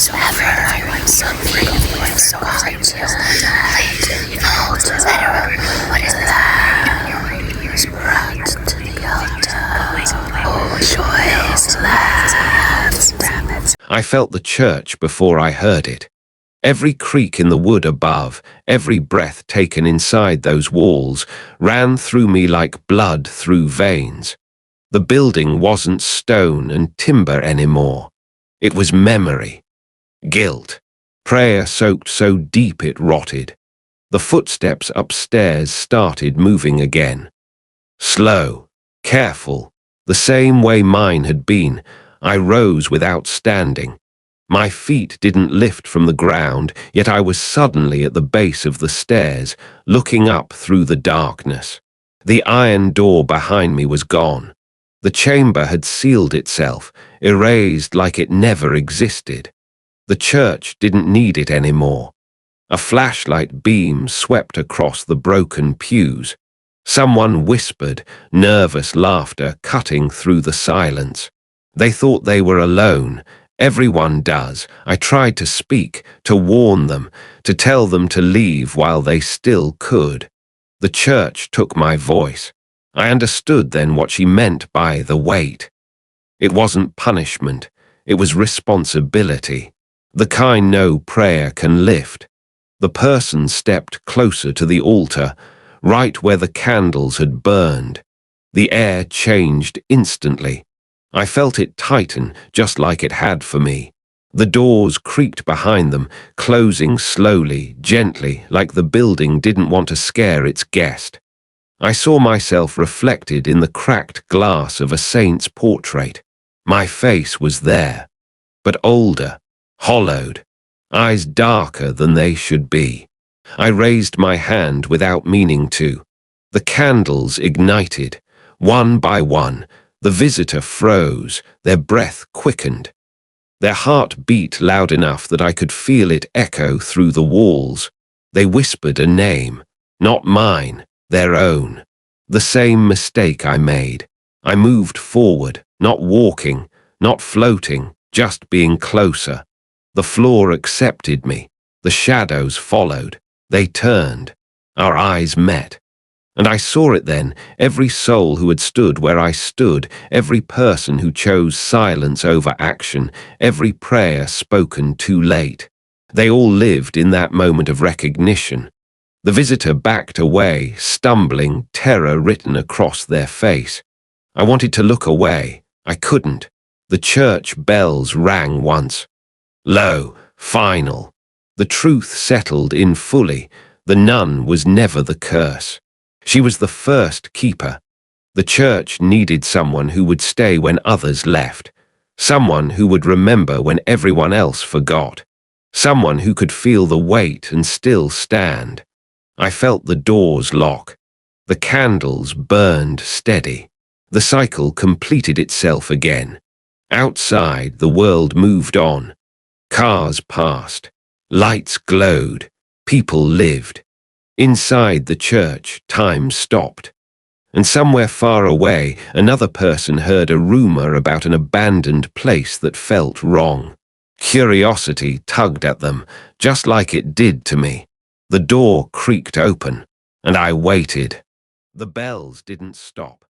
whatever I was so free was going to lead no to better. What is that? Was brought to the altar. Oh, joyous lads. I felt the church before I heard it. Every creak in the wood above, every breath taken inside those walls, ran through me like blood through veins. The building wasn't stone and timber anymore. It was memory, guilt, prayer soaked so deep it rotted. The footsteps upstairs started moving again. Slow, careful, the same way mine had been. I rose without standing. My feet didn't lift from the ground, yet I was suddenly at the base of the stairs, looking up through the darkness. The iron door behind me was gone. The chamber had sealed itself, erased like it never existed. The church didn't need it anymore. A flashlight beam swept across the broken pews. Someone whispered, nervous laughter cutting through the silence. They thought they were alone. Everyone does. I tried to speak, to warn them, to tell them to leave while they still could. The church took my voice. I understood then what she meant by the weight. It wasn't punishment. It was responsibility. The kind no prayer can lift. The person stepped closer to the altar, right where the candles had burned. The air changed instantly. I felt it tighten, just like it had for me. The doors creaked behind them, closing slowly, gently, like the building didn't want to scare its guest. I saw myself reflected in the cracked glass of a saint's portrait. My face was there, but older, hollowed, eyes darker than they should be. I raised my hand without meaning to. The candles ignited, one by one. The visitor froze, their breath quickened. Their heart beat loud enough that I could feel it echo through the walls. They whispered a name, not mine, their own. The same mistake I made. I moved forward, not walking, not floating, just being closer. The floor accepted me. The shadows followed. They turned. Our eyes met. And I saw it then, every soul who had stood where I stood, every person who chose silence over action, every prayer spoken too late. They all lived in that moment of recognition. The visitor backed away, stumbling, terror written across their face. I wanted to look away. I couldn't. The church bells rang once. Low, final. The truth settled in fully. The nun was never the curse. She was the first keeper. The church needed someone who would stay when others left, someone who would remember when everyone else forgot, someone who could feel the weight and still stand. I felt the doors lock. The candles burned steady. The cycle completed itself again. Outside, the world moved on. Cars passed. Lights glowed. People lived. Inside the church, time stopped. And somewhere far away, another person heard a rumor about an abandoned place that felt wrong. Curiosity tugged at them, just like it did to me. The door creaked open, and I waited. The bells didn't stop.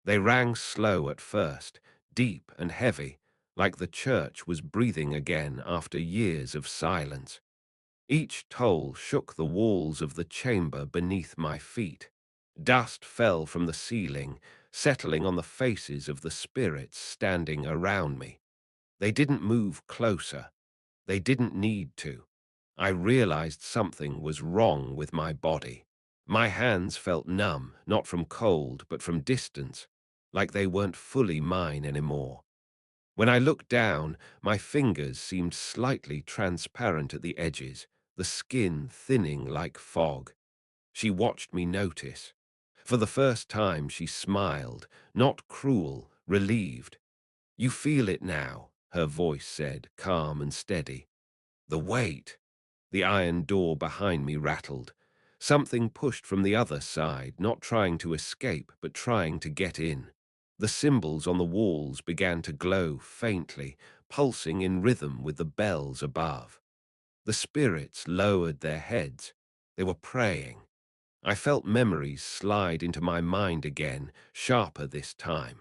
They rang slow at first, deep and heavy, like the church was breathing again after years of silence. Each toll shook the walls of the chamber beneath my feet. Dust fell from the ceiling, settling on the faces of the spirits standing around me. They didn't move closer. They didn't need to. I realized something was wrong with my body. My hands felt numb, not from cold, but from distance, like they weren't fully mine anymore. When I looked down, my fingers seemed slightly transparent at the edges, the skin thinning like fog. She watched me notice. For the first time she smiled, not cruel, relieved. "You feel it now," her voice said, calm and steady. The weight. The iron door behind me rattled. Something pushed from the other side, not trying to escape, but trying to get in. The symbols on the walls began to glow faintly, pulsing in rhythm with the bells above. The spirits lowered their heads. They were praying. I felt memories slide into my mind again, sharper this time.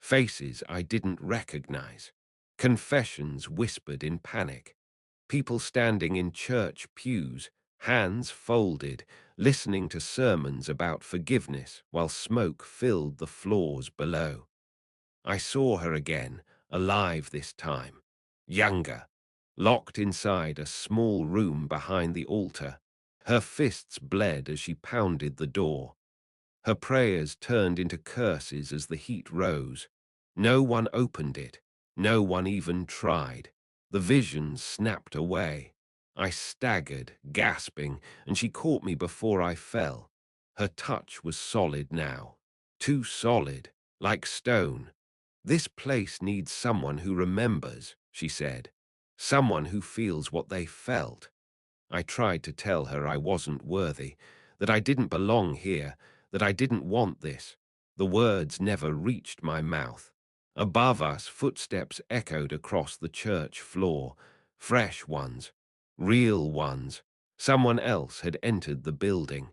Faces I didn't recognize. Confessions whispered in panic. People standing in church pews, hands folded, listening to sermons about forgiveness while smoke filled the floors below. I saw her again, alive this time, younger, locked inside a small room behind the altar. Her fists bled as she pounded the door. Her prayers turned into curses as the heat rose. No one opened it. No one even tried. The vision snapped away. I staggered, gasping, and she caught me before I fell. Her touch was solid now. Too solid, like stone. "This place needs someone who remembers," she said. "Someone who feels what they felt." I tried to tell her I wasn't worthy, that I didn't belong here, that I didn't want this. The words never reached my mouth. Above us, footsteps echoed across the church floor. Fresh ones, real ones. Someone else had entered the building.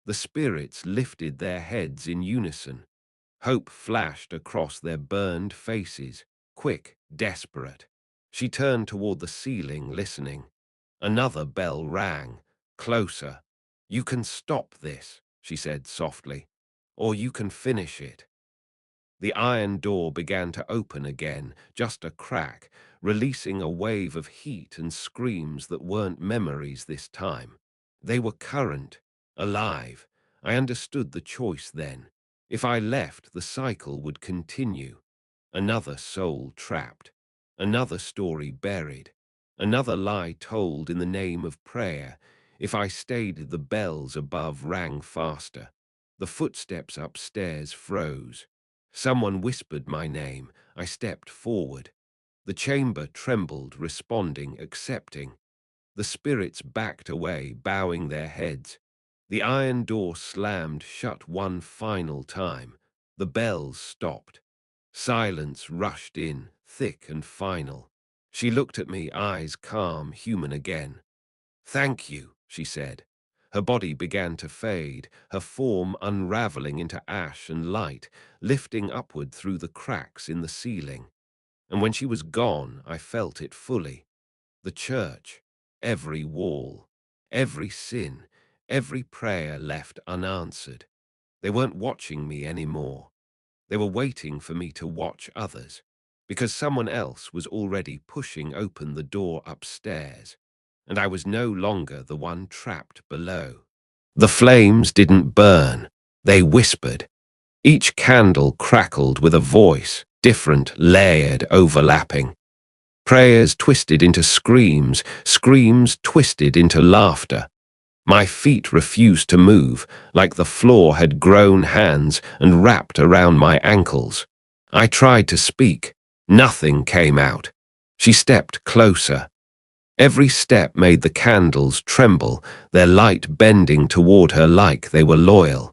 The spirits lifted their heads in unison. Hope flashed across their burned faces, quick, desperate. She turned toward the ceiling, listening. Another bell rang, closer. "You can stop this," she said softly, "or you can finish it." The iron door began to open again, just a crack, releasing a wave of heat and screams that weren't memories this time. They were current, alive. I understood the choice then. If I left, the cycle would continue. Another soul trapped, another story buried, another lie told in the name of prayer. If I stayed, the bells above rang faster. The footsteps upstairs froze. Someone whispered my name. I stepped forward. The chamber trembled, responding, accepting. The spirits backed away, bowing their heads. The iron door slammed shut one final time. The bells stopped. Silence rushed in, thick and final. She looked at me, eyes calm, human again. "Thank you," she said. Her body began to fade, her form unraveling into ash and light, lifting upward through the cracks in the ceiling. And when she was gone, I felt it fully. The church, every wall, every sin, every prayer left unanswered. They weren't watching me anymore. They were waiting for me to watch others, because someone else was already pushing open the door upstairs, and I was no longer the one trapped below. The flames didn't burn, they whispered. Each candle crackled with a voice, different, layered, overlapping. Prayers twisted into screams, screams twisted into laughter. My feet refused to move, like the floor had grown hands and wrapped around my ankles. I tried to speak. Nothing came out. She stepped closer. Every step made the candles tremble, their light bending toward her like they were loyal.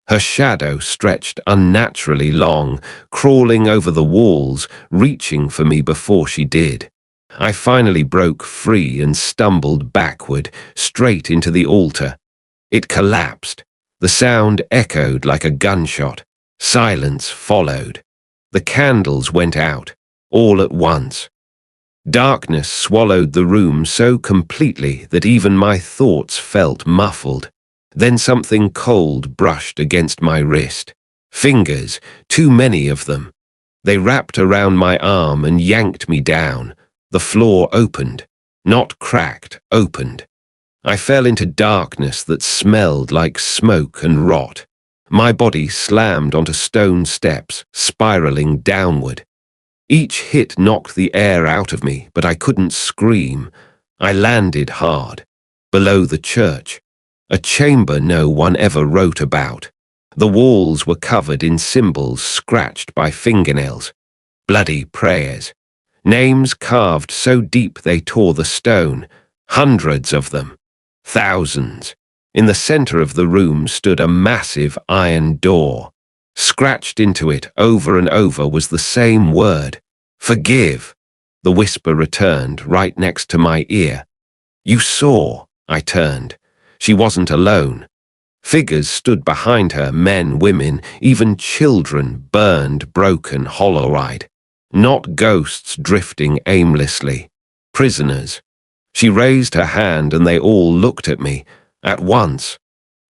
Her shadow stretched unnaturally long, crawling over the walls, reaching for me before she did. I finally broke free and stumbled backward, straight into the altar. It collapsed. The sound echoed like a gunshot. Silence followed. The candles went out, all at once. Darkness swallowed the room so completely that even my thoughts felt muffled. Then something cold brushed against my wrist. Fingers, too many of them. They wrapped around my arm and yanked me down. The floor opened. Not cracked, opened. I fell into darkness that smelled like smoke and rot. My body slammed onto stone steps, spiraling downward. Each hit knocked the air out of me, but I couldn't scream. I landed hard. Below the church. A chamber no one ever wrote about. The walls were covered in symbols scratched by fingernails. Bloody prayers. Names carved so deep they tore the stone. Hundreds of them. Thousands. In the center of the room stood a massive iron door. Scratched into it over and over was the same word. Forgive. The whisper returned right next to my ear. You saw, I turned. She wasn't alone. Figures stood behind her, men, women, even children, burned, broken, hollow-eyed. Not ghosts drifting aimlessly. Prisoners. She raised her hand and they all looked at me, at once.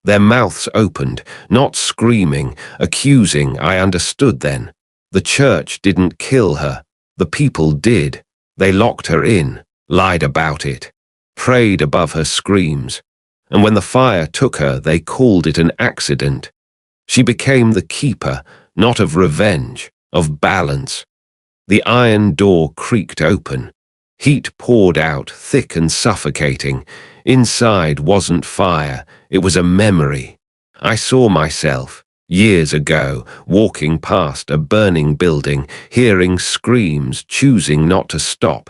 Their mouths opened, not screaming, accusing. I understood then. The church didn't kill her. The people did. They locked her in, lied about it, prayed above her screams. And when the fire took her, they called it an accident. She became the keeper, not of revenge, of balance. The iron door creaked open. Heat poured out, thick and suffocating. Inside wasn't fire, it was a memory. I saw myself, years ago, walking past a burning building, hearing screams, choosing not to stop.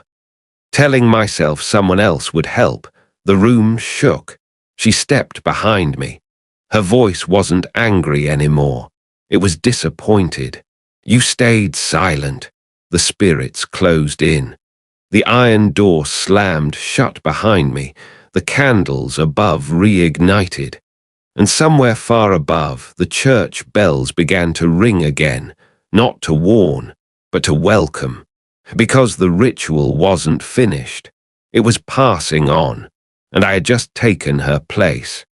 Telling myself someone else would help. The room shook. She stepped behind me. Her voice wasn't angry anymore. It was disappointed. You stayed silent. The spirits closed in. The iron door slammed shut behind me. The candles above reignited. And somewhere far above, the church bells began to ring again, not to warn, but to welcome. Because the ritual wasn't finished. It was passing on, and I had just taken her place.